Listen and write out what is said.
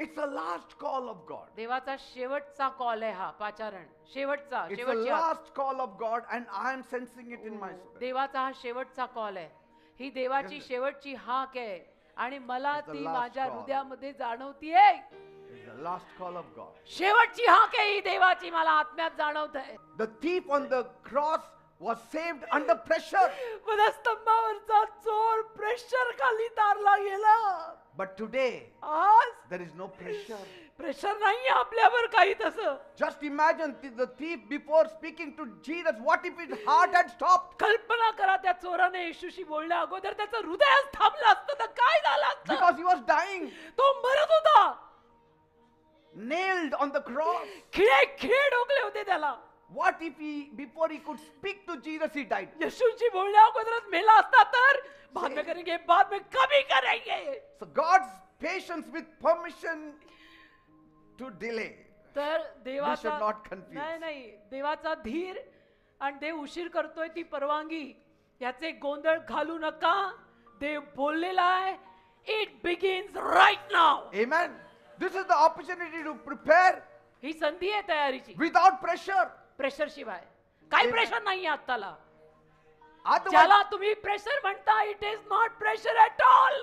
It's the last call of God. देवाचा शेवटचा call आहे हा पाचारण, शेवटचा, It's the शेवटची हाक. last call of God, and I am sensing it in my spirit. देवाचा हा शेवटचा कॉल आहे. ही देवाची शेवटची हाक आहे आणि मला It's the ती last माझ्या call. हृदयामध्ये जाणवतीये. It's the last call of God. शेवटची हाक आहे ही देवाची, मला आत्म्यात जाणवत आहे. The thief on the cross was saved under pressure. स्तंभावरचा चोर प्रेशर खाली तारला गेला. But today, आज there is no pressure. Pressure नाही आपल्यावर काही तसं. Just imagine the thief before speaking to Jesus, what if his heart had stopped? कल्पना करा त्या चोराने येशूशी बोलण्या अगोदर त्याचं हृदयच थांबलं असतं तर काय झालं असतं. Because he was dying, तो मरत होता. nailed on the cross. खिळे खिळे ठोकले होते त्याला. What if he, before he could speak to Jesus, he died? येशूची बोलण्या अगोदरच मेला असता तर बाद में करेंगे, बाद में कभी करेंगे. So God's patience with permission to delay. तर We देवाचा should not confuse. नाही नाही देवाचा धीर आणि देव उशीर करतोय ती परवानगी याचे गोंधळ घालू नका. देव बोललेला आहे. It begins right now. Amen. This is the opportunity to prepare ही संधी आहे तयारीची, without pressure. प्रेशर शिवाय. काही Amen. प्रेशर नाही आत्ताला. Otherwise, ज्याला तुम्ही प्रेशर म्हणता, it is not pressure at all.